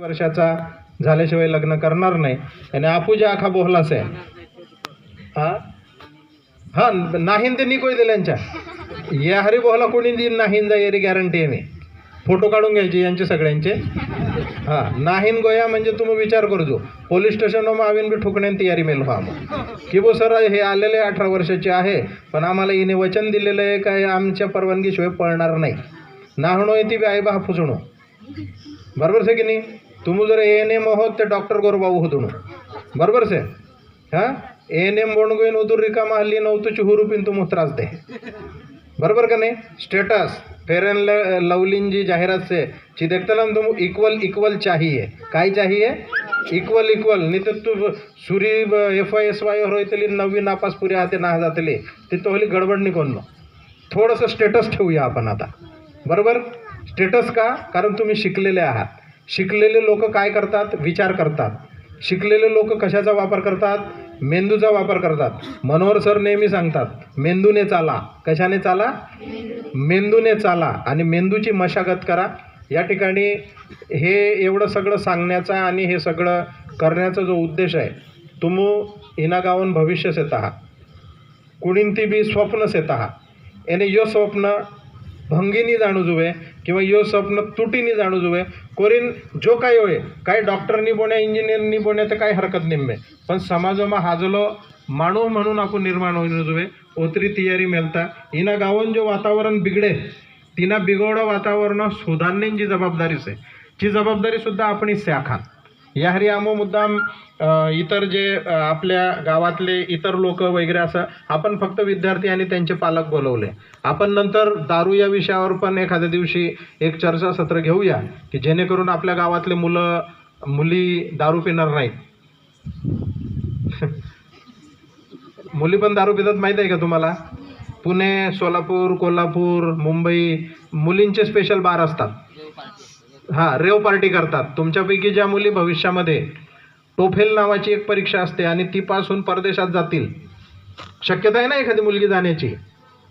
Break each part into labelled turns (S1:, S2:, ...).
S1: वर्षाचा झाल्याशिवाय लग्न करणार नाही आणि आपूजा आखा बोहलास आहे हा हा नाहीन ते निकोय दिल्यांच्या या हरी बोहला कोणी देईन नाहीन जा यारी गॅरंटी आहे मी फोटो काढून घ्यायचे यांचे सगळ्यांचे हा नाहीन गोया म्हणजे तुम्ही विचार करजो पोलीस स्टेशनवर आवीन बी ठोकण्यान तयारी मेल व्हा की बो सर हे आलेले 18 वर्षाचे आहे पण आम्हाला हिने वचन दिलेलं आहे काय आमच्या परवानगीशिवाय पळणार नाही नाहणो येते बी आई बा फुसणो बरोबर से की नाही तुम्ही जर ANM आहोत ते डॉक्टर गोरबाबू होतो बरोबर से हां ANM बोण गोईन उदूर रिकामा हल्ली नव्हतं चुहुरुपीन तुम त्रास दे बरोबर का नाही स्टेटस फेयर एंड लवलीन जी जाहिरात से ची देखता ना तुम इक्वल चाहिए काय चाहिए इक्वल नाही तर तू सुरी FISY होतली 9वी नापास पुरे हाते ना जातले ते तो हली गडबड नाही कोण थोडंसं स्टेटस ठेवूया आपण आता बरोबर स्टेटस का कारण तुम्ही शिकलेले आहात शिकलेले लोक काय करतात विचार करतात शिकलेले लोक कशाचा वापर करतात मेंदूचा वापर करतात मनोहर सर नेहमी सांगतात मेंदूने चाला कशाने चाला मेंदूने चाला आणि मेंदूची मशागत करा या ठिकाणी हे एवढं सगळं सांगण्याचा आणि हे सगळं करण्याचा जो उद्देश आहे तुम्ही हिना गावन भविष्यच येत आहात कुणींती बी स्वप्नच येत आहात याने यो स्वप्न भंगीनी जाणू जुवे किंवा यो स्वप्न तुटीनी जाणू जुवे कोरीन जो काय होय काय डॉक्टरनी बोण्या इंजिनियरनी बोण्या तर काही हरकत निम्मे पण समाजमा हाजलो माणूस म्हणून आपण निर्माण होईन जुवे ओतरी तयारी मेलता हिना गावन जो वातावरण बिघडे तिना बिघडं वातावरण सुधारण्याची जबाबदारीच आहे ची जबाबदारी सुद्धा आपण हिस्से आखात या हरी आमो मुद्दाम इतर जे आपल्या गावातले इतर लोक वगैरे असं आपण फक्त विद्यार्थी आणि त्यांचे पालक बोलवले आपण नंतर दारू या विषयावर पण एखाद्या दिवशी एक चर्चासत्र घेऊया की जेणेकरून आपल्या गावातले मुली दारू पिणार नाहीत मुली पण दारू पितात माहीत आहे का तुम्हाला पुणे सोलापूर कोल्हापूर मुंबई मुलींचे स्पेशल बार असतात हां रेव पार्टी करतात तुमच्यापैकी ज्या मुली भविष्यामध्ये टोफेल नावाची एक परीक्षा असते आणि ती पास होऊन परदेशात जातील शक्यता आहे ना एखादी मुलगी जाण्याची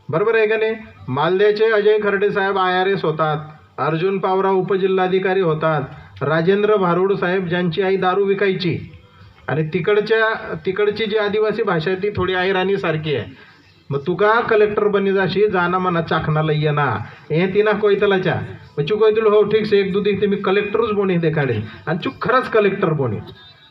S1: बरोबर आहे का नाही मालद्याचे अजय खर्डे साहेब IRS होतात अर्जुन पावरा उपजिल्हाधिकारी होतात राजेंद्र भारुड साहेब ज्यांची आई दारू विकायची आणि तिकडची जी आदिवासी भाषा आहे ती थोडी आईराणीसारखी आहे मग तुका कलेक्टर बनी जाशी जाना मना चाखना लई ना हे तिना कोयतलाच्या मग चू कोयतल हो ठीक से एक दू दिवस मी कलेक्टरच बोनी देखाडेल आणि चूक खरंच कलेक्टर बोनी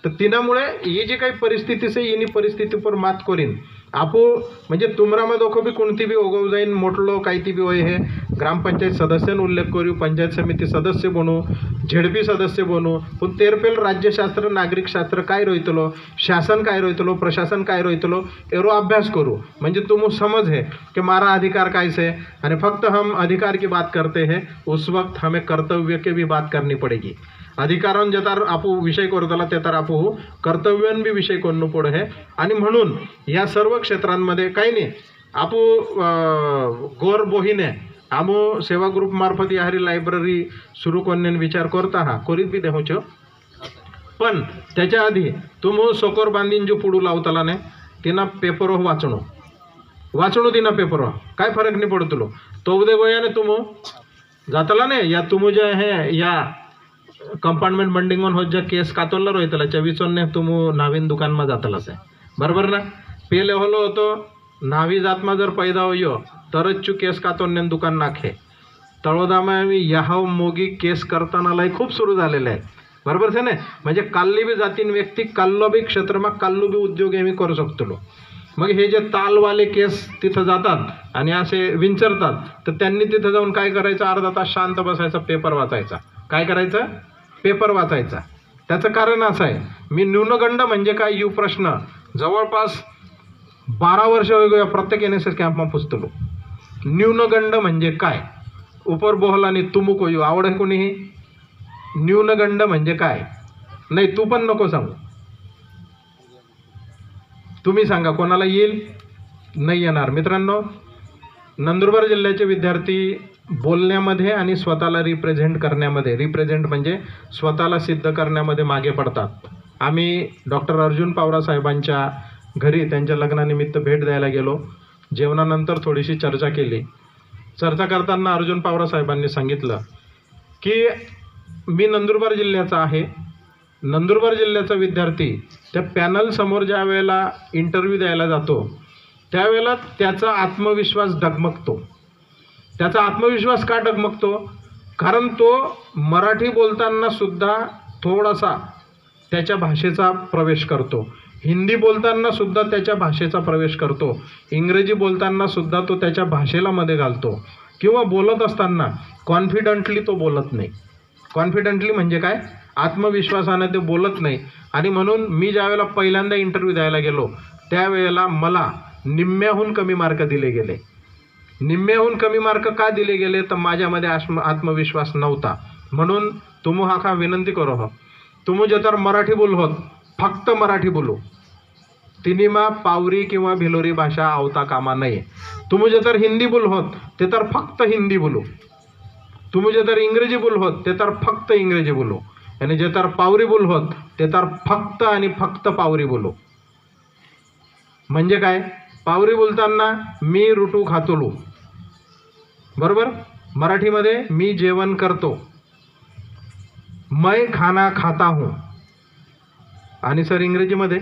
S1: तर तिनामुळे ही जी काही परिस्थिती से हिनी परिस्थितीवर मात करीन आपू म्हणजे तुमरामा दोखं बी कोणती बी ओगव जाईन मोठलो काही ती बी होय हे ग्रामपंचायत सदस्यानं उल्लेख करू पंचायत समिती सदस्य बनू झेडपी सदस्य बनू पण तेरपेल राज्यशास्त्र नागरिकशास्त्र काय रोयतलो शासन काय रोयतलो प्रशासन काय रोयतलो एरो अभ्यास करू म्हणजे तुम समझ है कि हमारा अधिकार कैसे आणि फक्त हम अधिकार की बात करते हैं उस वक्त हमें कर्तव्य के भी बात करनी पड़ेगी अधिकारान जे तर आपू विषय करतला ते तर आपू कर्तव्यान बी विषय करणं पड है आणि म्हणून या सर्व क्षेत्रांमध्ये काही नाही आपू गोर बोहीने आमो सेवा ग्रुप मार्फत याहरी लायब्ररी सुरू करण्यान विचार करता हा करीत बी देहोच पण त्याच्या आधी तुम सोकोर बांधीन जो पुढू लावताला ने तिना पेपर वाचणो तिना पेपर काय फरक नाही पडतलो तो उदय गोयाने तुम जातला ने या तुम जे आहे या कंपार्टमेंट बंडिंग होत ज्या केस कातोला रोयतला 24 तुम नावीन दुकानमा जातलाच आहे बरोबर ना पेले होलो होतो नावी जातमा जर पैदा होयो तरच चू केस कातोन्यान दुकान नाखे तळोदामा याहव मोगी केस करतानालाही खूप सुरू झालेले आहे बरोबर आहे ना म्हणजे काल्ली बी जातीन व्यक्ती काल्लो बी क्षेत्रमा काल्लू बी उद्योग आम्ही करू शकतो मग हे जे तालवाले केस तिथं जातात आणि असे विंचरतात तर त्यांनी तिथं जाऊन काय करायचं अर्धा तास शांत बसायचा पेपर वाचायचा काय करायचं पेपर वाचायचा त्याचं कारण असं आहे मी न्यूनगंड म्हणजे काय यू प्रश्न जवळपास 12 वर्ष वेगवेगळ्या प्रत्येक NSS कॅम्पमा पुस्तलो न्यूनगंड म्हणजे काय उपर बोहलानी तुमू कोयू आवड आहे कोणीही न्यूनगंड म्हणजे काय नाही तू पण नको सांगू तुम्ही सांगा कोणाला येईल नाही येणार मित्रांनो नंदुरबार जिल्ह्याचे विद्यार्थी बोलण्यामध्ये आणि स्वतःला रिप्रेझेंट म्हणजे स्वतःला सिद्ध करण्यामध्ये मागे पडतात आम्ही डॉक्टर अर्जुन पावरा साहेबांच्या घरी त्यांच्या लग्नानिमित्त भेट द्यायला गेलो जेवणानंतर थोडीशी चर्चा केली चर्चा करताना अर्जुन पावरा साहेबांनी सांगितलं की मी नंदुरबार जिल्ह्याचा आहे. नंदुरबार जिल्ह्याचा विद्यार्थी त्या पॅनल समोर ज्या वेळेला इंटरव्ह्यू द्यायला जातो त्यावेळेला त्याचा आत्मविश्वास डगमगतो. त्याचा आत्मविश्वास का डगमगतो? कारण तो मराठी बोलताना सुद्धा थोडासा त्याच्या भाषेचा प्रवेश करतो, हिंदी बोलताना सुद्धा त्याच्या भाषेचा प्रवेश करतो, इंग्रजी बोलताना सुद्धा तो त्याच्या भाषेला मध्ये घालतो, किंवा बोलत असताना कॉन्फिडंटली तो बोलत नाही. कॉन्फिडंटली म्हणजे काय? आत्मविश्वासाने ते बोलत नाही. आणि म्हणून मी ज्यावेळेला पहिल्यांदा इंटरव्ह्यू द्यायला गेलो त्यावेळेला मला निम्म्याहून कमी मार्क दिले गेले. निम्म्याहून कमी मार्क का दिले गेले? तर माझ्यामध्ये आत्मविश्वास नव्हता. म्हणून तुम हा विनंती करो हो, तुम जे तर मराठी बोल होत, फक्त मराठी बोलू. तिनीमा पावरी किंवा भिलोरी भाषा आवता कामा नये. तुम जे तर हिंदी बोल होत ते तर फक्त हिंदी बोलू. तुम जे तर इंग्रजी बोल होत ते तर फक्त इंग्रजी बोलू. आणि जे तर पावरी बोल होत ते तर फक्त आणि फक्त पावरी बोलू. म्हणजे काय? पावरी बोलताना मी रुटू खातोलू, बरोबर. मराठीमध्ये मी जेवण करतो, मैं खाना खाता हूँ. आणि सर इंग्रजीमध्ये